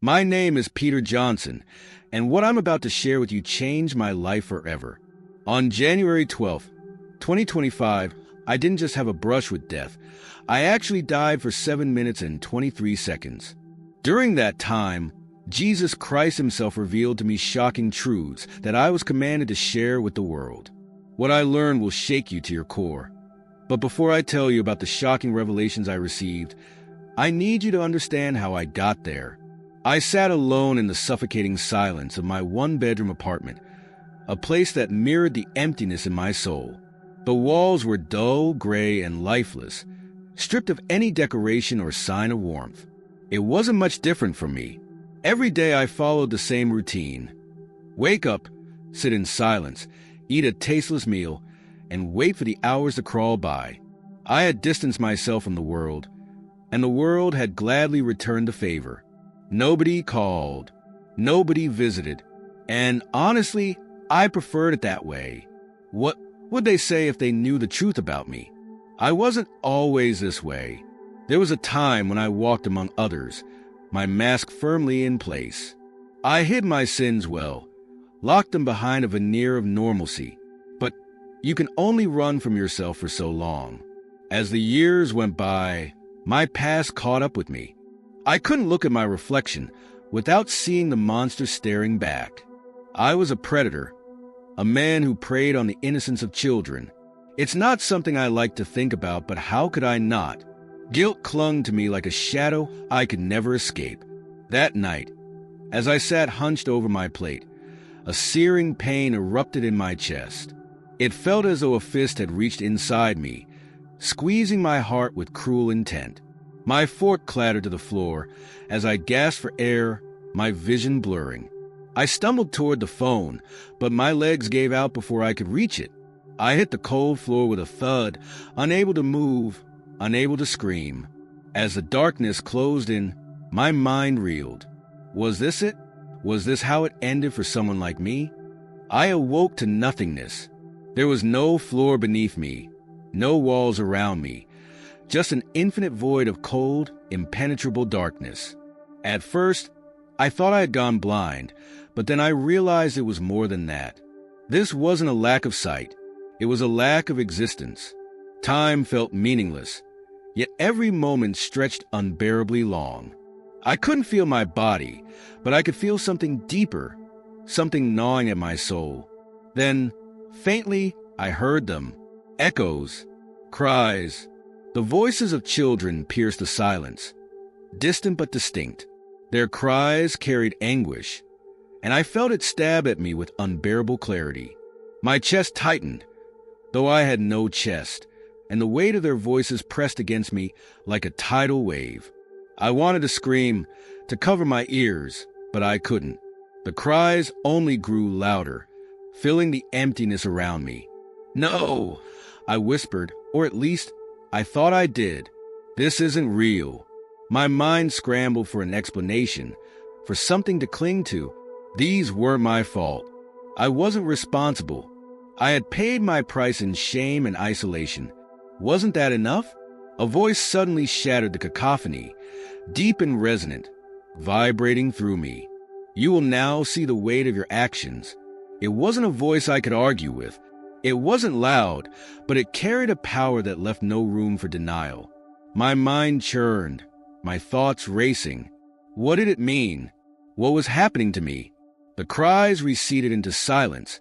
My name is Peter Johnson, and what I'm about to share with you changed my life forever. On January 12th, 2025, I didn't just have a brush with death. I actually died for 7 minutes and 23 seconds. During that time, Jesus Christ himself revealed to me shocking truths that I was commanded to share with the world. What I learned will shake you to your core. But before I tell you about the shocking revelations I received, I need you to understand how I got there. I sat alone in the suffocating silence of my one-bedroom apartment, a place that mirrored the emptiness in my soul. The walls were dull, gray, and lifeless, stripped of any decoration or sign of warmth. It wasn't much different from me. Every day I followed the same routine. Wake up, sit in silence, eat a tasteless meal, and wait for the hours to crawl by. I had distanced myself from the world, and the world had gladly returned the favor. Nobody called, nobody visited, and honestly, I preferred it that way. What would they say if they knew the truth about me? I wasn't always this way. There was a time when I walked among others, my mask firmly in place. I hid my sins well, locked them behind a veneer of normalcy. But you can only run from yourself for so long. As the years went by, my past caught up with me. I couldn't look at my reflection without seeing the monster staring back. I was a predator, a man who preyed on the innocence of children. It's not something I like to think about, but how could I not? Guilt clung to me like a shadow I could never escape. That night, as I sat hunched over my plate, a searing pain erupted in my chest. It felt as though a fist had reached inside me, squeezing my heart with cruel intent. My fork clattered to the floor as I gasped for air, my vision blurring. I stumbled toward the phone, but my legs gave out before I could reach it. I hit the cold floor with a thud, unable to move, unable to scream. As the darkness closed in, my mind reeled. Was this it? Was this how it ended for someone like me? I awoke to nothingness. There was no floor beneath me, no walls around me, just an infinite void of cold, impenetrable darkness. At first, I thought I had gone blind, but then I realized it was more than that. This wasn't a lack of sight. It was a lack of existence. Time felt meaningless, yet every moment stretched unbearably long. I couldn't feel my body, but I could feel something deeper, something gnawing at my soul. Then, faintly, I heard them. Echoes, cries. The voices of children pierced the silence, distant but distinct. Their cries carried anguish, and I felt it stab at me with unbearable clarity. My chest tightened, though I had no chest, and the weight of their voices pressed against me like a tidal wave. I wanted to scream, to cover my ears, but I couldn't. The cries only grew louder, filling the emptiness around me. "No," I whispered, or at least I thought I did. "This isn't real." My mind scrambled for an explanation, for something to cling to. These weren't my fault. I wasn't responsible. I had paid my price in shame and isolation. Wasn't that enough? A voice suddenly shattered the cacophony, deep and resonant, vibrating through me. "You will now see the weight of your actions." It wasn't a voice I could argue with. It wasn't loud, but it carried a power that left no room for denial. My mind churned, my thoughts racing. What did it mean? What was happening to me? The cries receded into silence,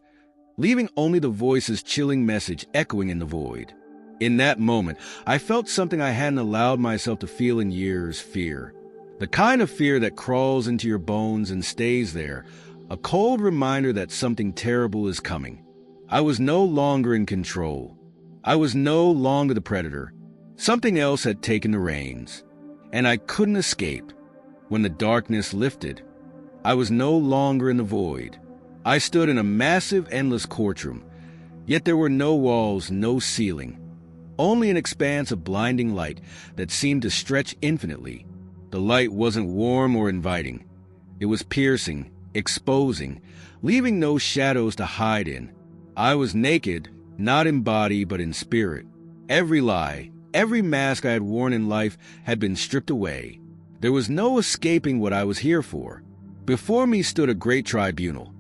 leaving only the voice's chilling message echoing in the void. In that moment, I felt something I hadn't allowed myself to feel in years: fear. The kind of fear that crawls into your bones and stays there, a cold reminder that something terrible is coming. I was no longer in control. I was no longer the predator. Something else had taken the reins, and I couldn't escape. When the darkness lifted, I was no longer in the void. I stood in a massive, endless courtroom, yet there were no walls, no ceiling, only an expanse of blinding light that seemed to stretch infinitely. The light wasn't warm or inviting. It was piercing, exposing, leaving no shadows to hide in. I was naked, not in body but in spirit. Every lie, every mask I had worn in life had been stripped away. There was no escaping what I was here for. Before me stood a great tribunal,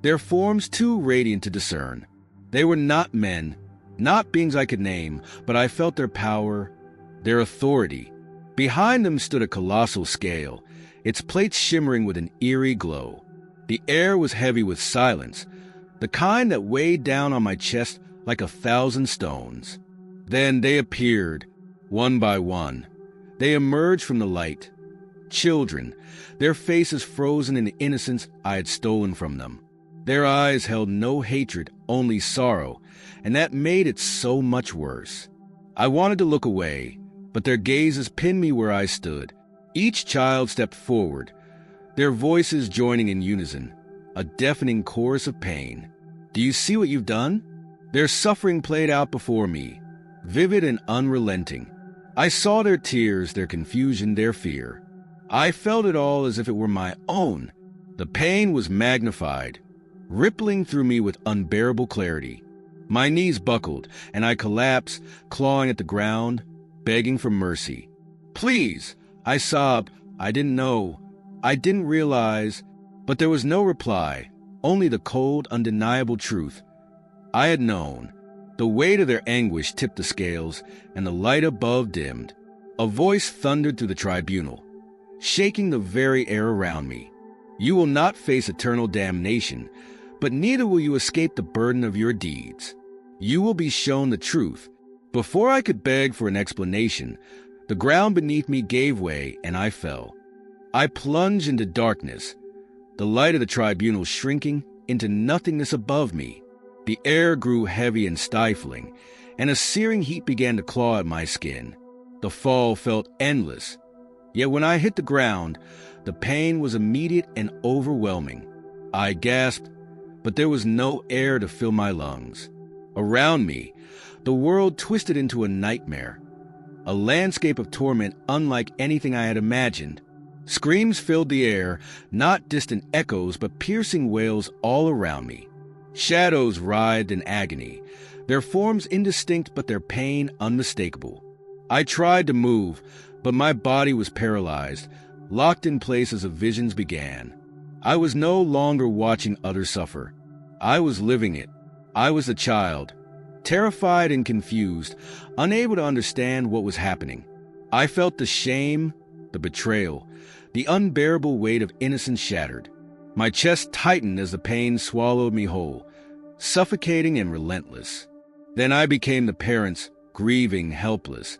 their forms too radiant to discern. They were not men, not beings I could name, but I felt their power, their authority. Behind them stood a colossal scale, its plates shimmering with an eerie glow. The air was heavy with silence, the kind that weighed down on my chest like 1,000 stones. Then they appeared, one by one. They emerged from the light. Children, their faces frozen in the innocence I had stolen from them. Their eyes held no hatred, only sorrow, and that made it so much worse. I wanted to look away, but their gazes pinned me where I stood. Each child stepped forward, their voices joining in unison, a deafening chorus of pain. Do you see what you've done? Their suffering played out before me, vivid and unrelenting. I saw their tears, their confusion, their fear. I felt it all as if it were my own. The pain was magnified, rippling through me with unbearable clarity. My knees buckled, and I collapsed, clawing at the ground, begging for mercy. Please, I sobbed. I didn't know. I didn't realize. But there was no reply, only the cold, undeniable truth. I had known. The weight of their anguish tipped the scales, and the light above dimmed. A voice thundered through the tribunal, shaking the very air around me. You will not face eternal damnation, but neither will you escape the burden of your deeds. You will be shown the truth. Before I could beg for an explanation, the ground beneath me gave way, and I fell. I plunged into darkness, the light of the tribunal shrinking into nothingness above me. The air grew heavy and stifling, and a searing heat began to claw at my skin. The fall felt endless. Yet when I hit the ground, the pain was immediate and overwhelming. I gasped, but there was no air to fill my lungs. Around me, the world twisted into a nightmare, a landscape of torment unlike anything I had imagined. Screams filled the air, not distant echoes, but piercing wails all around me. Shadows writhed in agony, their forms indistinct but their pain unmistakable. I tried to move, but my body was paralyzed, locked in place as the visions began. I was no longer watching others suffer. I was living it. I was a child, terrified and confused, unable to understand what was happening. I felt the shame, the betrayal, the unbearable weight of innocence shattered. My chest tightened as the pain swallowed me whole, suffocating and relentless. Then I became the parents, grieving, helpless,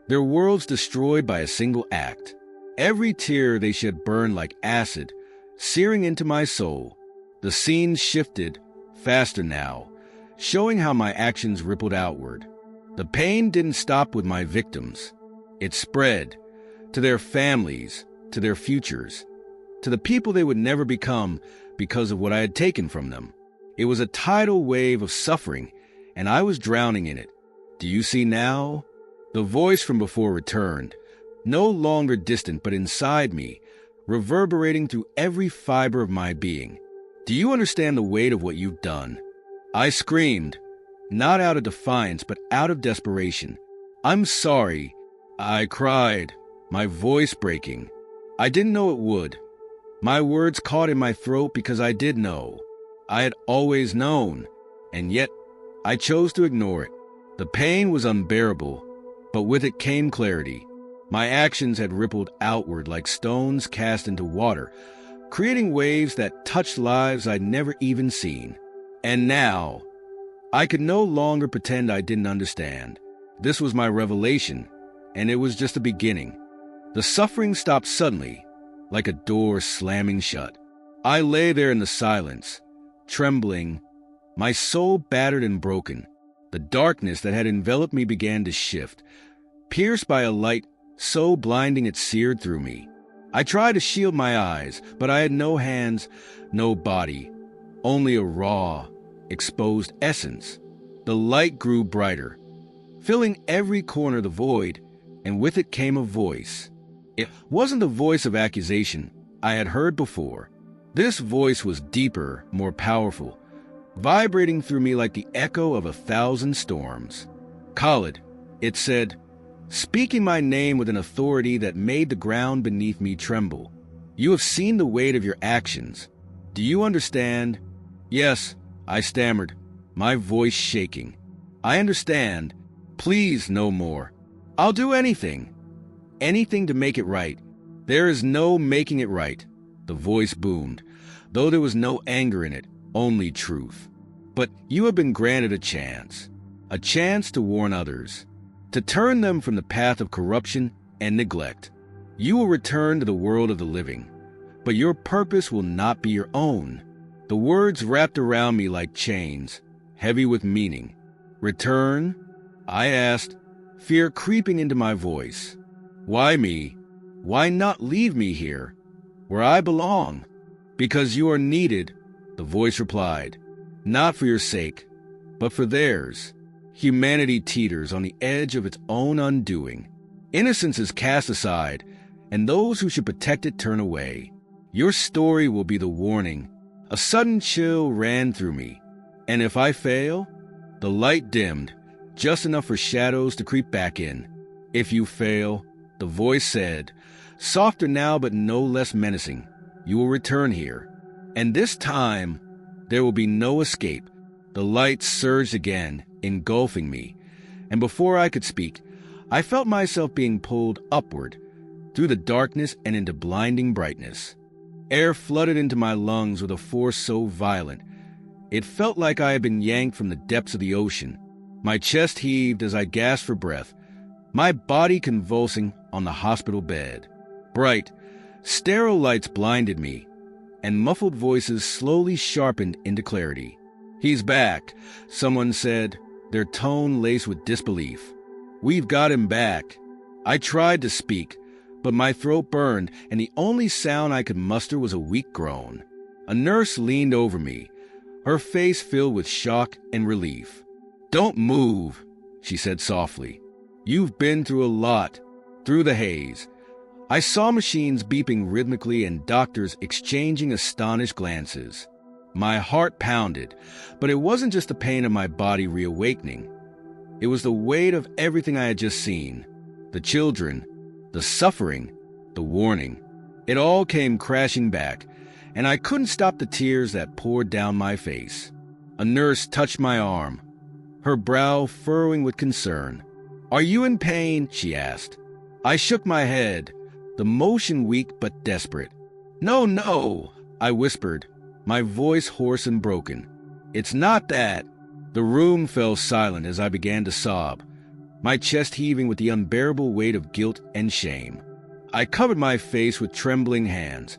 their worlds destroyed by a single act. Every tear they shed burned like acid, searing into my soul. The scene shifted, faster now, showing how my actions rippled outward. The pain didn't stop with my victims. It spread to their families, to their futures, to the people they would never become because of what I had taken from them. It was a tidal wave of suffering, and I was drowning in it. Do you see now? The voice from before returned, no longer distant but inside me, reverberating through every fiber of my being. Do you understand the weight of what you've done? I screamed, not out of defiance but out of desperation. I'm sorry. I cried, my voice breaking. I didn't know it would. My words caught in my throat because I did know. I had always known, and yet I chose to ignore it. The pain was unbearable, but with it came clarity. My actions had rippled outward like stones cast into water, creating waves that touched lives I'd never even seen. And now, I could no longer pretend I didn't understand. This was my revelation, and it was just a beginning. The suffering stopped suddenly, like a door slamming shut. I lay there in the silence, trembling, my soul battered and broken. The darkness that had enveloped me began to shift, pierced by a light so blinding it seared through me. I tried to shield my eyes, but I had no hands, no body, only a raw, exposed essence. The light grew brighter, filling every corner of the void, and with it came a voice. It wasn't the voice of accusation I had heard before. This voice was deeper, more powerful, vibrating through me like the echo of 1,000 storms. Khalid, it said, speaking my name with an authority that made the ground beneath me tremble. You have seen the weight of your actions. Do you understand? Yes, I stammered, my voice shaking. I understand. Please, no more. I'll do anything. Anything to make it right. There is no making it right, the voice boomed, though there was no anger in it, only truth. But you have been granted a chance to warn others, to turn them from the path of corruption and neglect. You will return to the world of the living, but your purpose will not be your own. The words wrapped around me like chains, heavy with meaning. Return? I asked, fear creeping into my voice. Why me? Why not leave me here, where I belong? Because you are needed, the voice replied. Not for your sake, but for theirs. Humanity teeters on the edge of its own undoing. Innocence is cast aside, and those who should protect it turn away. Your story will be the warning. A sudden chill ran through me, and if I fail, the light dimmed, just enough for shadows to creep back in. If you fail, the voice said, softer now but no less menacing, you will return here. And this time, there will be no escape. The light surged again, engulfing me, and before I could speak, I felt myself being pulled upward, through the darkness and into blinding brightness. Air flooded into my lungs with a force so violent, it felt like I had been yanked from the depths of the ocean. My chest heaved as I gasped for breath, my body convulsing on the hospital bed. Bright, sterile lights blinded me, and muffled voices slowly sharpened into clarity. He's back, someone said, their tone laced with disbelief. We've got him back. I tried to speak, but my throat burned, and the only sound I could muster was a weak groan. A nurse leaned over me, her face filled with shock and relief. Don't move, she said softly. You've been through a lot, through the haze. I saw machines beeping rhythmically and doctors exchanging astonished glances. My heart pounded, but it wasn't just the pain of my body reawakening. It was the weight of everything I had just seen. The children, the suffering, the warning. It all came crashing back, and I couldn't stop the tears that poured down my face. A nurse touched my arm, her brow furrowing with concern. Are you in pain? She asked. I shook my head, the motion weak but desperate. No, I whispered, my voice hoarse and broken. It's not that. The room fell silent as I began to sob, my chest heaving with the unbearable weight of guilt and shame. I covered my face with trembling hands,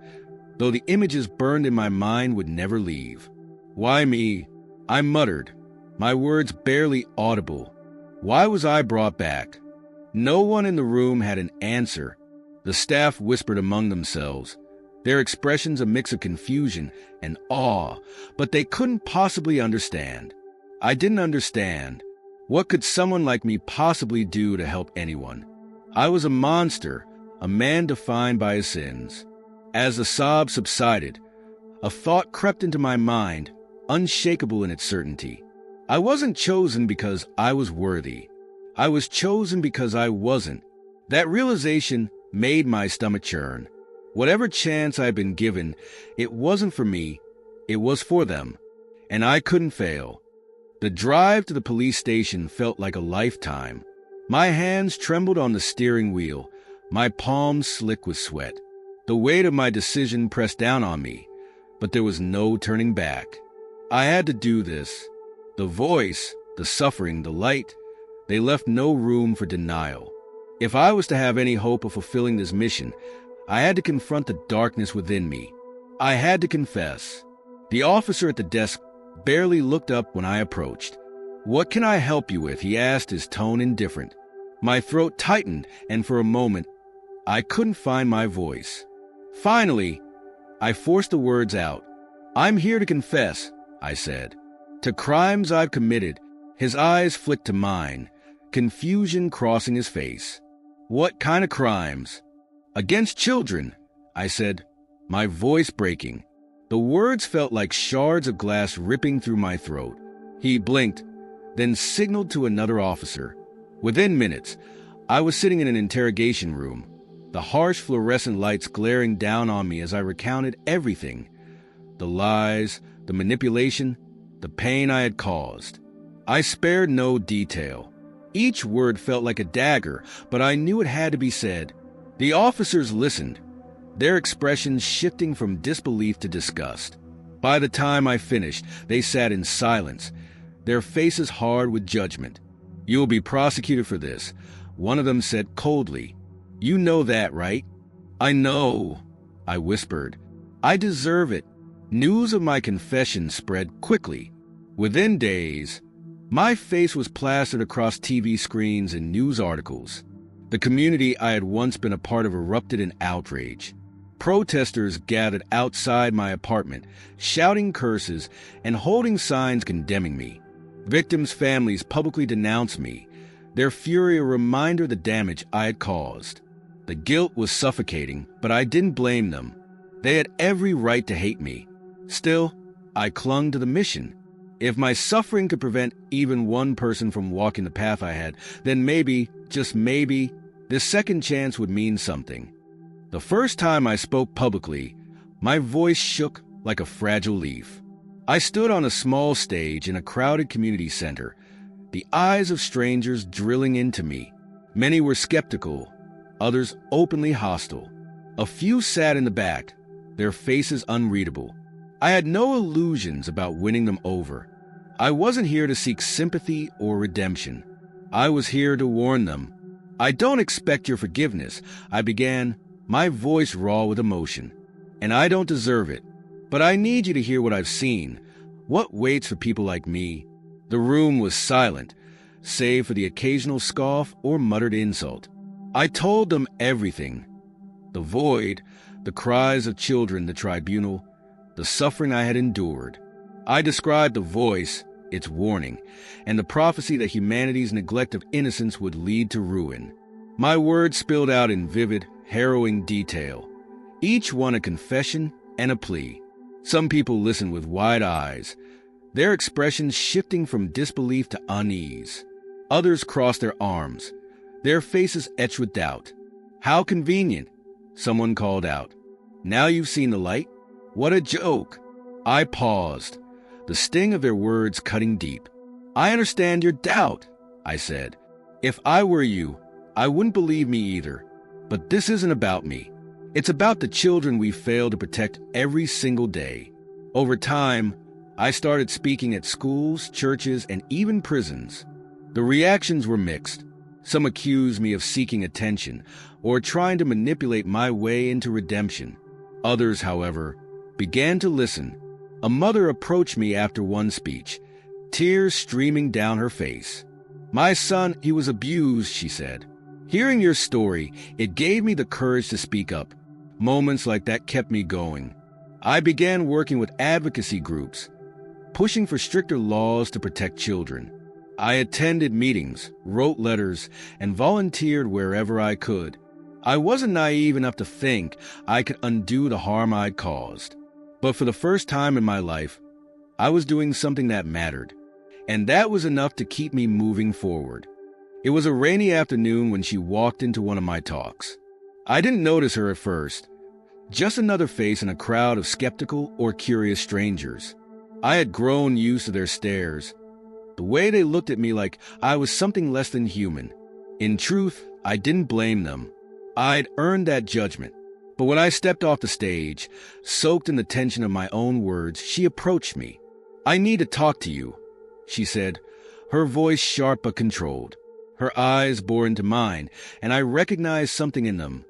though the images burned in my mind would never leave. Why me? I muttered, my words barely audible. Why was I brought back? No one in the room had an answer. The staff whispered among themselves, their expressions a mix of confusion and awe, but they couldn't possibly understand. I didn't understand. What could someone like me possibly do to help anyone? I was a monster, a man defined by his sins. As the sobs subsided, a thought crept into my mind, unshakable in its certainty. I wasn't chosen because I was worthy. I was chosen because I wasn't. That realization made my stomach churn. Whatever chance I'd been given, it wasn't for me, it was for them. And I couldn't fail. The drive to the police station felt like a lifetime. My hands trembled on the steering wheel, my palms slick with sweat. The weight of my decision pressed down on me, but there was no turning back. I had to do this. The voice, the suffering, the light, they left no room for denial. If I was to have any hope of fulfilling this mission, I had to confront the darkness within me. I had to confess. The officer at the desk barely looked up when I approached. What can I help you with? He asked, his tone indifferent. My throat tightened, and for a moment, I couldn't find my voice. Finally, I forced the words out. I'm here to confess, I said, to crimes I've committed. His eyes flicked to mine, confusion crossing his face. What kind of crimes? Against children, I said, my voice breaking. The words felt like shards of glass ripping through my throat. He blinked, then signaled to another officer. Within minutes, I was sitting in an interrogation room, the harsh fluorescent lights glaring down on me as I recounted everything. The lies, the manipulation, the pain I had caused. I spared no detail. Each word felt like a dagger, but I knew it had to be said. The officers listened, their expressions shifting from disbelief to disgust. By the time I finished, they sat in silence, their faces hard with judgment. "You will be prosecuted for this," one of them said coldly. "You know that, right?" "I know," I whispered. "I deserve it." News of my confession spread quickly. Within days, my face was plastered across TV screens and news articles. The community I had once been a part of erupted in outrage. Protesters gathered outside my apartment, shouting curses and holding signs condemning me. Victims' families publicly denounced me, their fury a reminder of the damage I had caused. The guilt was suffocating, but I didn't blame them. They had every right to hate me. Still, I clung to the mission. If my suffering could prevent even one person from walking the path I had, then maybe, just maybe, this second chance would mean something. The first time I spoke publicly, my voice shook like a fragile leaf. I stood on a small stage in a crowded community center, the eyes of strangers drilling into me. Many were skeptical, others openly hostile. A few sat in the back, their faces unreadable. I had no illusions about winning them over. I wasn't here to seek sympathy or redemption. I was here to warn them. "I don't expect your forgiveness," I began, my voice raw with emotion. "And I don't deserve it. But I need you to hear what I've seen, what waits for people like me." The room was silent, save for the occasional scoff or muttered insult. I told them everything. The void, the cries of children, the tribunal, the suffering I had endured. I described the voice, its warning, and the prophecy that humanity's neglect of innocence would lead to ruin. My words spilled out in vivid, harrowing detail, each one a confession and a plea. Some people listened with wide eyes, their expressions shifting from disbelief to unease. Others crossed their arms, their faces etched with doubt. "How convenient," someone called out. "Now you've seen the light? What a joke." I paused, the sting of their words cutting deep. "I understand your doubt," I said. "If I were you, I wouldn't believe me either. But this isn't about me. It's about the children we fail to protect every single day." Over time, I started speaking at schools, churches, and even prisons. The reactions were mixed. Some accused me of seeking attention or trying to manipulate my way into redemption. Others, however, began to listen. A mother approached me after one speech, tears streaming down her face. "My son, he was abused," she said. "Hearing your story, it gave me the courage to speak up." Moments like that kept me going. I began working with advocacy groups, pushing for stricter laws to protect children. I attended meetings, wrote letters, and volunteered wherever I could. I wasn't naive enough to think I could undo the harm I'd caused. But for the first time in my life, I was doing something that mattered, and that was enough to keep me moving forward. It was a rainy afternoon when she walked into one of my talks. I didn't notice her at first, just another face in a crowd of skeptical or curious strangers. I had grown used to their stares, the way they looked at me like I was something less than human. In truth, I didn't blame them. I'd earned that judgment. But when I stepped off the stage, soaked in the tension of my own words, she approached me. "I need to talk to you," she said, her voice sharp but controlled. Her eyes bore into mine, and I recognized something in them.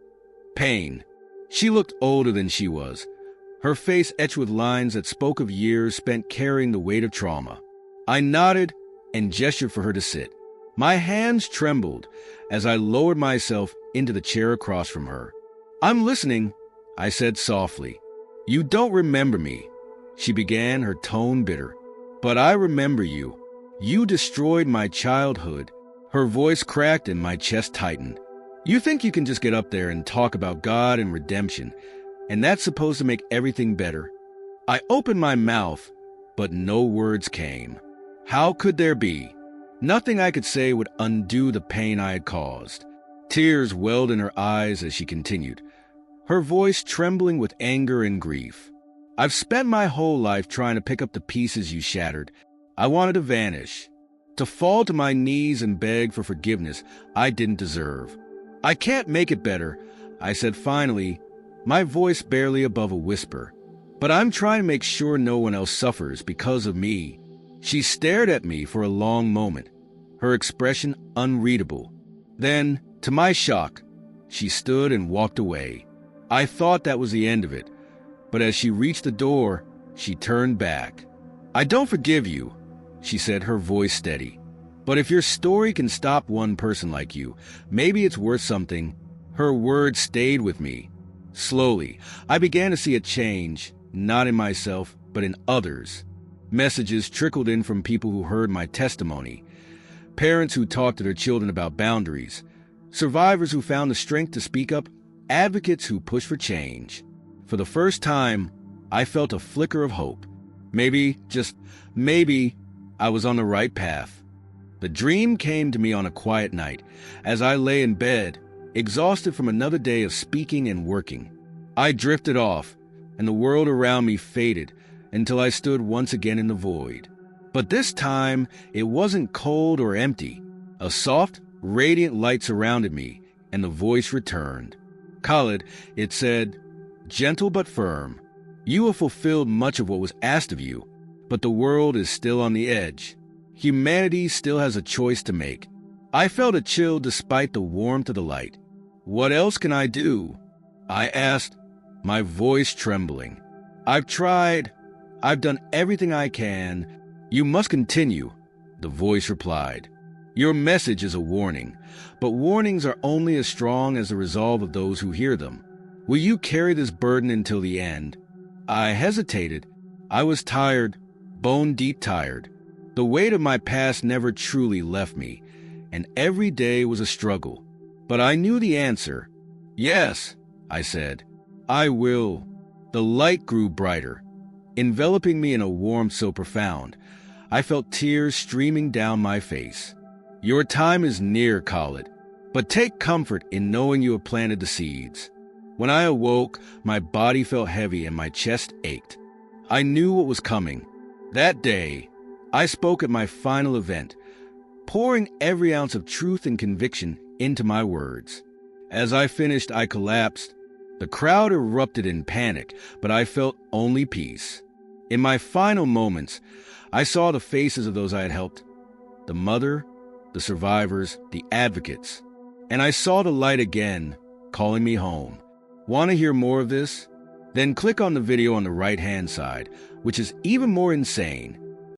Pain. She looked older than she was, her face etched with lines that spoke of years spent carrying the weight of trauma. I nodded and gestured for her to sit. My hands trembled as I lowered myself into the chair across from her. "I'm listening," I said softly. "You don't remember me," she began, her tone bitter. "But I remember you. You destroyed my childhood." Her voice cracked and my chest tightened. "You think you can just get up there and talk about God and redemption, and that's supposed to make everything better?" I opened my mouth, but no words came. How could there be? Nothing I could say would undo the pain I had caused. Tears welled in her eyes as she continued, her voice trembling with anger and grief. I've spent my whole life trying to pick up the pieces you shattered. I wanted to vanish, to fall to my knees and beg for forgiveness I didn't deserve. I can't make it better, I said finally, my voice barely above a whisper. But I'm trying to make sure no one else suffers because of me. She stared at me for a long moment, her expression unreadable. Then, to my shock, she stood and walked away. I thought that was the end of it, but as she reached the door, she turned back. I don't forgive you, she said, her voice steady. But if your story can stop one person like you, maybe it's worth something. Her words stayed with me. Slowly, I began to see a change, not in myself, but in others. Messages trickled in from people who heard my testimony. Parents who talked to their children about boundaries. Survivors who found the strength to speak up. Advocates who pushed for change. For the first time, I felt a flicker of hope. Maybe, just maybe, I was on the right path. The dream came to me on a quiet night, as I lay in bed, exhausted from another day of speaking and working. I drifted off, and the world around me faded until I stood once again in the void. But this time, it wasn't cold or empty. A soft, radiant light surrounded me, and the voice returned. Khaled, it said, gentle but firm. You have fulfilled much of what was asked of you, but the world is still on the edge. Humanity still has a choice to make. I felt a chill despite the warmth of the light. What else can I do? I asked, my voice trembling. I've tried. I've done everything I can. You must continue, the voice replied. Your message is a warning, but warnings are only as strong as the resolve of those who hear them. Will you carry this burden until the end? I hesitated. I was tired, bone-deep tired. The weight of my past never truly left me, and every day was a struggle. But I knew the answer. Yes, I said, I will. The light grew brighter, enveloping me in a warmth so profound, I felt tears streaming down my face. Your time is near, Khaled, but take comfort in knowing you have planted the seeds. When I awoke, my body felt heavy and my chest ached. I knew what was coming. That day, I spoke at my final event, pouring every ounce of truth and conviction into my words. As I finished, I collapsed. The crowd erupted in panic, but I felt only peace. In my final moments, I saw the faces of those I had helped, the mother, the survivors, the advocates, and I saw the light again, calling me home. Want to hear more of this? Then click on the video on the right-hand side, which is even more insane.